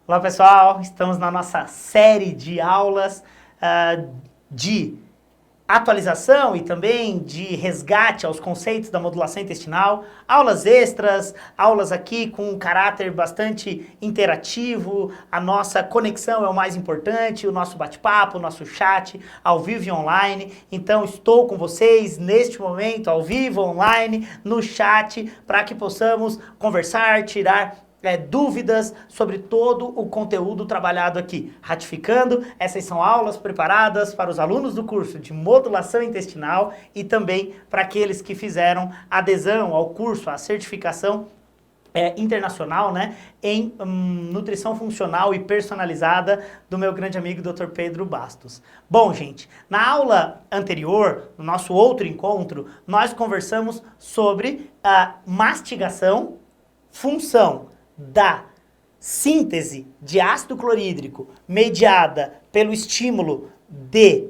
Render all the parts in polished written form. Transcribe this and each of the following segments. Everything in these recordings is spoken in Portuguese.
Olá pessoal, estamos na nossa série de aulas de atualização e também de resgate aos conceitos da modulação intestinal, aulas extras, aulas aqui com um caráter bastante interativo, a nossa conexão é o mais importante, o nosso bate-papo, o nosso chat, ao vivo e online. Então estou com vocês neste momento, ao vivo, online, no chat, para que possamos conversar, tirar dúvidas sobre todo o conteúdo trabalhado aqui. Ratificando, essas são aulas preparadas para os alunos do curso de modulação intestinal e também para aqueles que fizeram adesão ao curso, à certificação internacional, né, em nutrição funcional e personalizada do meu grande amigo Dr. Pedro Bastos. Bom, gente, na aula anterior, no nosso outro encontro, nós conversamos sobre a mastigação, função da síntese de ácido clorídrico mediada pelo estímulo de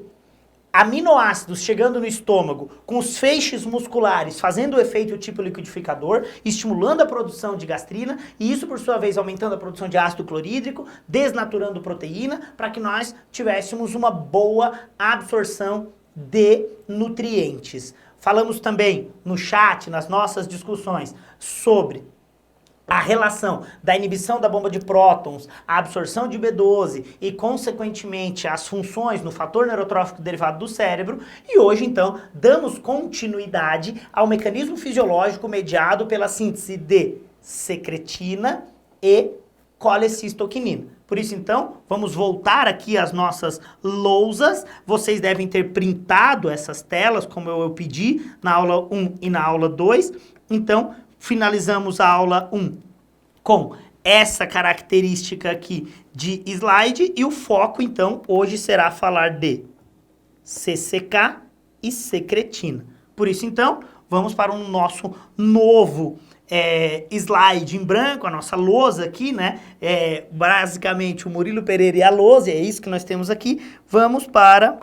aminoácidos chegando no estômago com os feixes musculares fazendo o efeito tipo liquidificador, estimulando a produção de gastrina e isso por sua vez aumentando a produção de ácido clorídrico, desnaturando proteína para que nós tivéssemos uma boa absorção de nutrientes. Falamos também no chat, nas nossas discussões, sobre a relação da inibição da bomba de prótons, a absorção de B12 e, consequentemente, as funções no fator neurotrófico derivado do cérebro. E hoje, então, damos continuidade ao mecanismo fisiológico mediado pela síntese de secretina e colecistoquinina. Por isso, então, vamos voltar aqui às nossas lousas. Vocês devem ter printado essas telas, como eu pedi, na aula 1 e na aula 2. Então, finalizamos a aula 1 com essa característica aqui de slide e o foco, então, hoje será falar de CCK e secretina. Por isso, então, vamos para o nosso novo slide em branco, a nossa lousa aqui, né? Basicamente, o Murilo Pereira e a lousa, é isso que nós temos aqui. Vamos para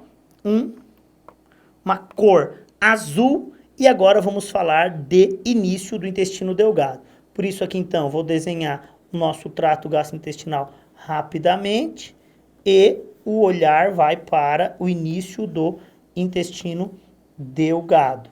uma cor azul. E agora vamos falar de início do intestino delgado. Por isso aqui então, vou desenhar o nosso trato gastrointestinal rapidamente e o olhar vai para o início do intestino delgado.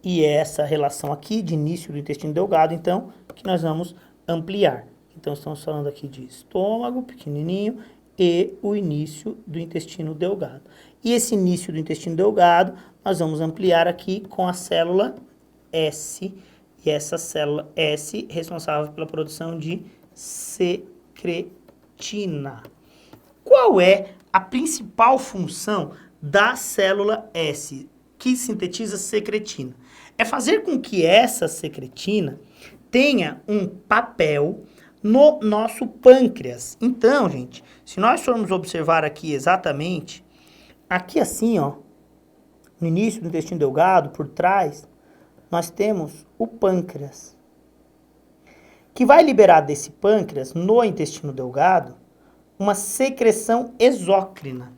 E essa relação aqui de início do intestino delgado, então, que nós vamos ampliar. Então, estamos falando aqui de estômago pequenininho e o início do intestino delgado. E esse início do intestino delgado, nós vamos ampliar aqui com a célula S. E essa célula S responsável pela produção de secretina. Qual é a principal função da célula S, que sintetiza secretina? É fazer com que essa secretina tenha um papel no nosso pâncreas. Então, gente, se nós formos observar aqui exatamente, aqui assim, ó, no início do intestino delgado, por trás, nós temos o pâncreas, que vai liberar desse pâncreas, no intestino delgado, uma secreção exócrina.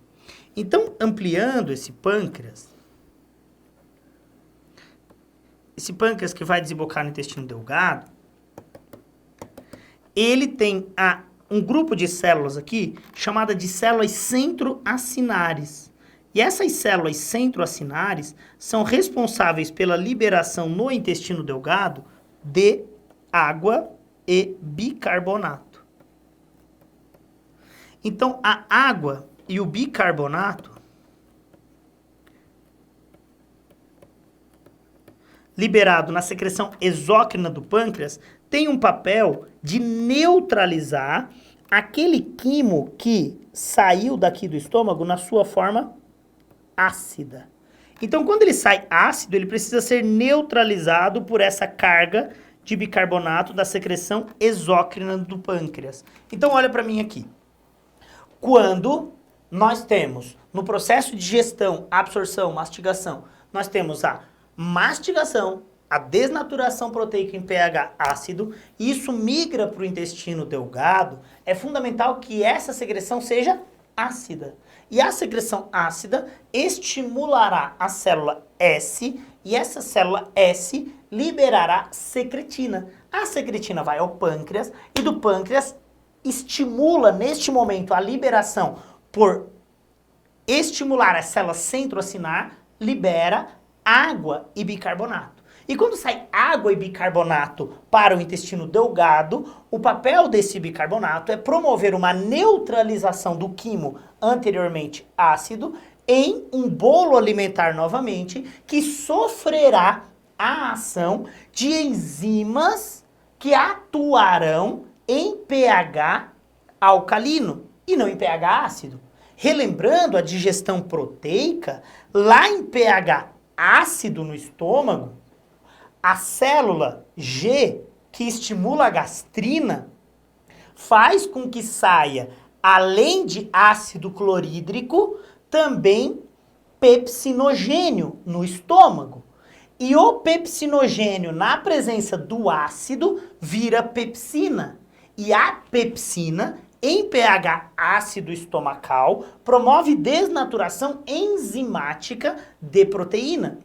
Então, ampliando esse pâncreas que vai desembocar no intestino delgado, ele tem um grupo de células aqui, chamada de células centroacinares. E essas células centroacinares são responsáveis pela liberação no intestino delgado de água e bicarbonato. Então, a água e o bicarbonato liberado na secreção exócrina do pâncreas tem um papel de neutralizar aquele quimo que saiu daqui do estômago na sua forma ácida. Então, quando ele sai ácido, ele precisa ser neutralizado por essa carga de bicarbonato da secreção exócrina do pâncreas. Então, olha para mim aqui. Quando nós temos, no processo de digestão, absorção, mastigação, nós temos a mastigação, a desnaturação proteica em pH ácido, e isso migra para o intestino delgado, é fundamental que essa secreção seja ácida. E a secreção ácida estimulará a célula S, e essa célula S liberará secretina. A secretina vai ao pâncreas, e do pâncreas estimula neste momento a liberação por estimular a célula centroacinar, libera água e bicarbonato. E quando sai água e bicarbonato para o intestino delgado, o papel desse bicarbonato é promover uma neutralização do quimo anteriormente ácido em um bolo alimentar novamente, que sofrerá a ação de enzimas que atuarão em pH alcalino e não em pH ácido. Relembrando a digestão proteica, lá em pH ácido no estômago, a célula G, que estimula a gastrina, faz com que saia, além de ácido clorídrico, também pepsinogênio no estômago. E o pepsinogênio, na presença do ácido, vira pepsina. E a pepsina, em pH ácido estomacal, promove desnaturação enzimática de proteína.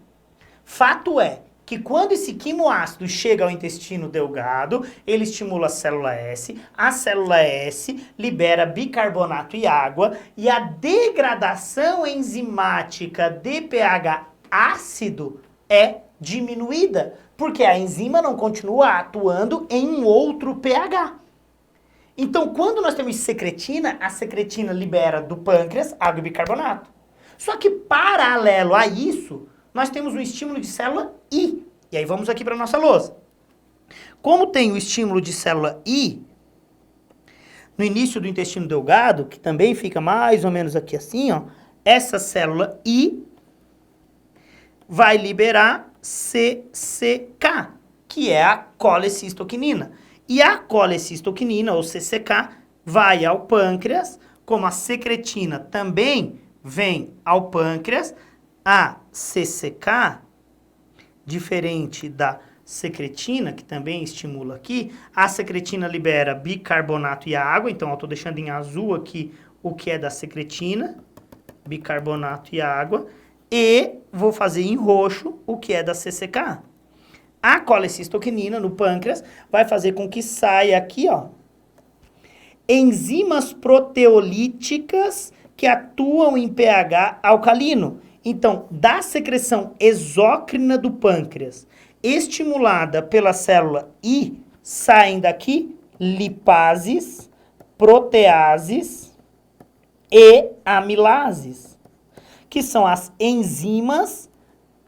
Fato é que quando esse quimoácido chega ao intestino delgado, ele estimula a célula S libera bicarbonato e água, e a degradação enzimática de pH ácido é diminuída, porque a enzima não continua atuando em um outro pH. Então, quando nós temos secretina, a secretina libera do pâncreas água e bicarbonato. Só que, paralelo a isso, nós temos um estímulo de célula I. E aí vamos aqui para a nossa lousa. Como tem o estímulo de célula I, no início do intestino delgado, que também fica mais ou menos aqui assim, ó, essa célula I vai liberar CCK, que é a colecistoquinina. E a colecistoquinina, ou CCK, vai ao pâncreas, como a secretina também vem ao pâncreas, a CCK, diferente da secretina, que também estimula aqui, a secretina libera bicarbonato e água, então eu estou deixando em azul aqui o que é da secretina, bicarbonato e água, e vou fazer em roxo o que é da CCK. A colecistoquinina no pâncreas vai fazer com que saia aqui, ó, enzimas proteolíticas que atuam em pH alcalino. Então, da secreção exócrina do pâncreas, estimulada pela célula I, saem daqui lipases, proteases e amilases, que são as enzimas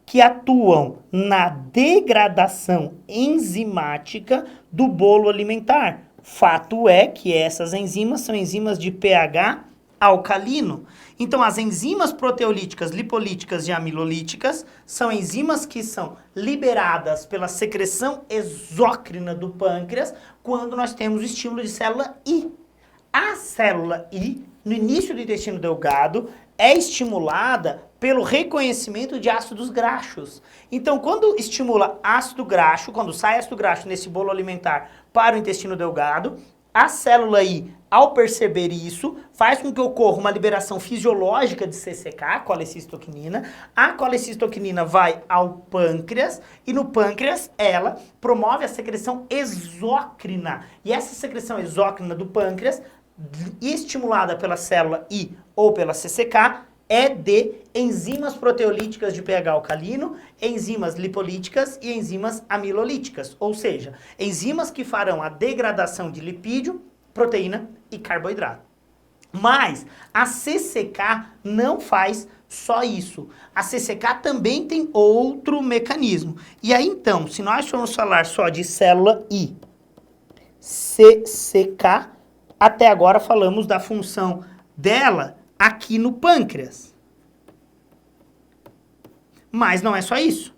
que atuam na degradação enzimática do bolo alimentar. Fato é que essas enzimas são enzimas de pH alcalino. Então, as enzimas proteolíticas, lipolíticas e amilolíticas são enzimas que são liberadas pela secreção exócrina do pâncreas quando nós temos o estímulo de célula I. A célula I, no início do intestino delgado, é estimulada pelo reconhecimento de ácidos graxos. Então, quando estimula ácido graxo, quando sai ácido graxo nesse bolo alimentar para o intestino delgado, a célula I, ao perceber isso, faz com que ocorra uma liberação fisiológica de CCK, colecistoquinina. A colecistoquinina vai ao pâncreas e no pâncreas ela promove a secreção exócrina. E essa secreção exócrina do pâncreas, estimulada pela célula I ou pela CCK, é de enzimas proteolíticas de pH alcalino, enzimas lipolíticas e enzimas amilolíticas, ou seja, enzimas que farão a degradação de lipídio, proteína e carboidrato. Mas a CCK não faz só isso. A CCK também tem outro mecanismo. E aí então, se nós formos falar só de célula I, CCK, até agora falamos da função dela aqui no pâncreas. Mas não é só isso.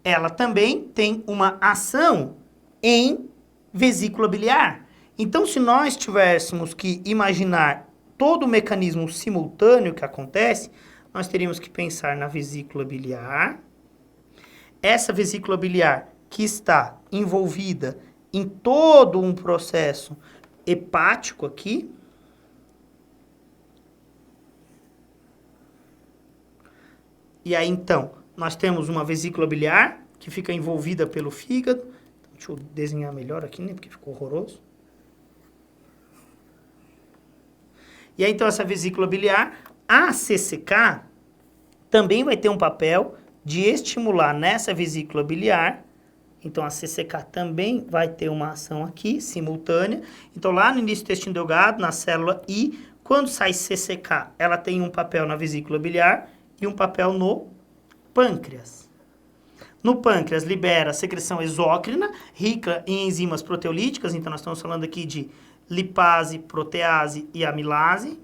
Ela também tem uma ação em vesícula biliar. Então, se nós tivéssemos que imaginar todo o mecanismo simultâneo que acontece, nós teríamos que pensar na vesícula biliar. Essa vesícula biliar que está envolvida em todo um processo hepático aqui. E aí, então, nós temos uma vesícula biliar que fica envolvida pelo fígado. Deixa eu desenhar melhor aqui, né? Porque ficou horroroso. E aí, então, essa vesícula biliar, a CCK, também vai ter um papel de estimular nessa vesícula biliar. Então, a CCK também vai ter uma ação aqui, simultânea. Então, lá no início do intestino delgado, na célula I, quando sai CCK, ela tem um papel na vesícula biliar e um papel no pâncreas. No pâncreas, libera a secreção exócrina, rica em enzimas proteolíticas. Então, nós estamos falando aqui de lipase, protease e amilase.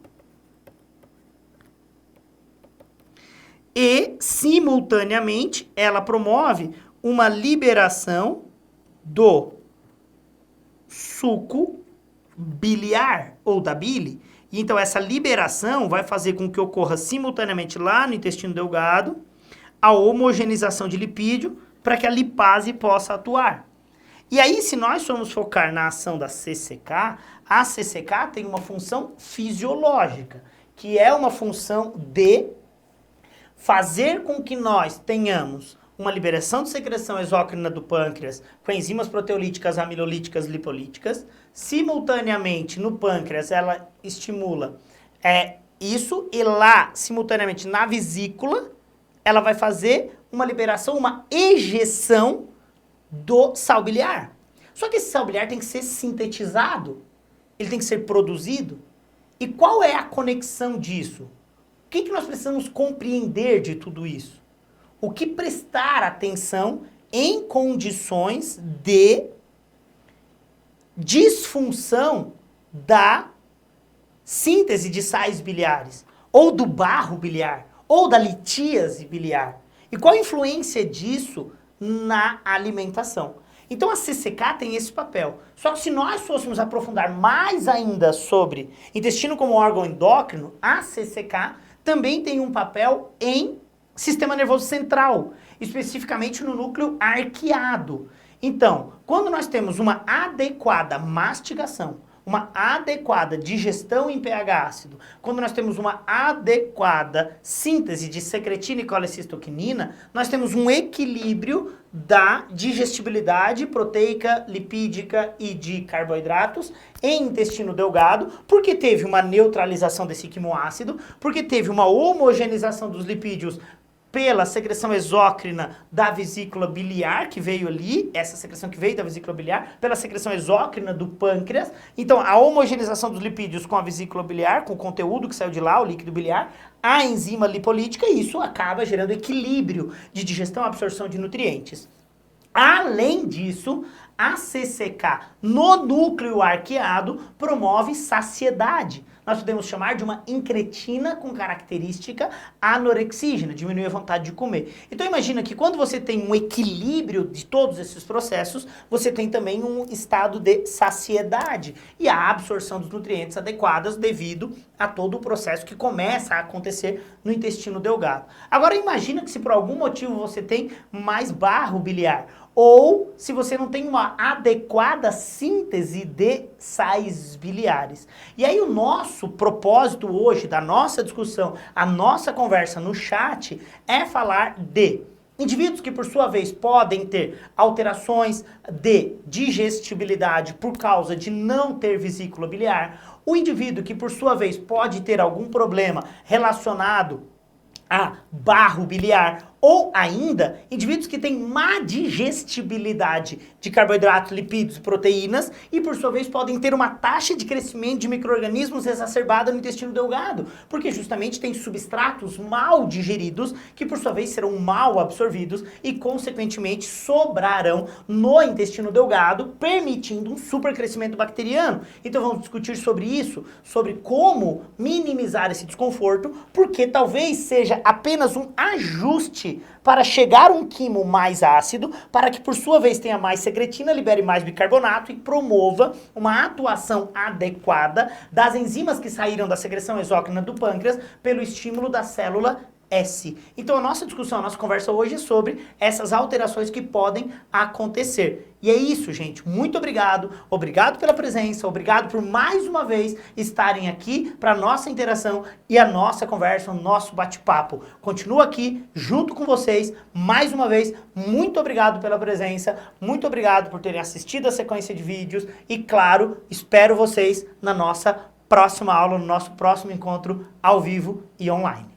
E, simultaneamente, ela promove uma liberação do suco biliar, ou da bile. E, então, essa liberação vai fazer com que ocorra simultaneamente lá no intestino delgado a homogeneização de lipídio para que a lipase possa atuar. E aí, se nós formos focar na ação da CCK, a CCK tem uma função fisiológica, que é uma função de fazer com que nós tenhamos uma liberação de secreção exócrina do pâncreas com enzimas proteolíticas, amilolíticas, lipolíticas. Simultaneamente, no pâncreas, ela estimula isso, e lá, simultaneamente, na vesícula, ela vai fazer uma liberação, uma ejeção do sal biliar. Só que esse sal biliar tem que ser sintetizado, ele tem que ser produzido. E qual é a conexão disso? O que nós precisamos compreender de tudo isso? O que prestar atenção em condições de disfunção da síntese de sais biliares, ou do barro biliar, ou da litíase biliar. E qual a influência disso na alimentação? Então a CCK tem esse papel. Só que se nós fôssemos aprofundar mais ainda sobre intestino como órgão endócrino, a CCK também tem um papel em sistema nervoso central, especificamente no núcleo arqueado. Então, quando nós temos uma adequada mastigação, uma adequada digestão em pH ácido, quando nós temos uma adequada síntese de secretina e colecistoquinina, nós temos um equilíbrio da digestibilidade proteica, lipídica e de carboidratos em intestino delgado, porque teve uma neutralização desse quimoácido, porque teve uma homogeneização dos lipídios pela secreção exócrina da vesícula biliar, que veio ali, essa secreção que veio da vesícula biliar, pela secreção exócrina do pâncreas. Então, a homogeneização dos lipídios com a vesícula biliar, com o conteúdo que saiu de lá, o líquido biliar, a enzima lipolítica, e isso acaba gerando equilíbrio de digestão e absorção de nutrientes. Além disso, a CCK no núcleo arqueado promove saciedade. Nós podemos chamar de uma incretina com característica anorexígena, diminui a vontade de comer. Então imagina que quando você tem um equilíbrio de todos esses processos, você tem também um estado de saciedade e a absorção dos nutrientes adequadas devido a todo o processo que começa a acontecer no intestino delgado. Agora imagina que se por algum motivo você tem mais barro biliar, ou se você não tem uma adequada síntese de sais biliares. E aí o nosso propósito hoje, da nossa discussão, a nossa conversa no chat, é falar de indivíduos que por sua vez podem ter alterações de digestibilidade por causa de não ter vesícula biliar, o indivíduo que por sua vez pode ter algum problema relacionado a barro biliar, ou ainda, indivíduos que têm má digestibilidade de carboidratos, lipídios e proteínas e, por sua vez, podem ter uma taxa de crescimento de micro-organismos exacerbada no intestino delgado, porque justamente tem substratos mal digeridos que, por sua vez, serão mal absorvidos e, consequentemente, sobrarão no intestino delgado, permitindo um supercrescimento bacteriano. Então, vamos discutir sobre isso, sobre como minimizar esse desconforto, porque talvez seja apenas um ajuste para chegar a um quimo mais ácido, para que por sua vez tenha mais secretina, libere mais bicarbonato e promova uma atuação adequada das enzimas que saíram da secreção exócrina do pâncreas pelo estímulo da célula S. Então a nossa discussão, a nossa conversa hoje é sobre essas alterações que podem acontecer. E é isso, gente. Muito obrigado. Obrigado pela presença. Obrigado por mais uma vez estarem aqui para a nossa interação e a nossa conversa, o nosso bate-papo. Continuo aqui junto com vocês. Mais uma vez, muito obrigado pela presença. Muito obrigado por terem assistido a sequência de vídeos. E claro, espero vocês na nossa próxima aula, no nosso próximo encontro ao vivo e online.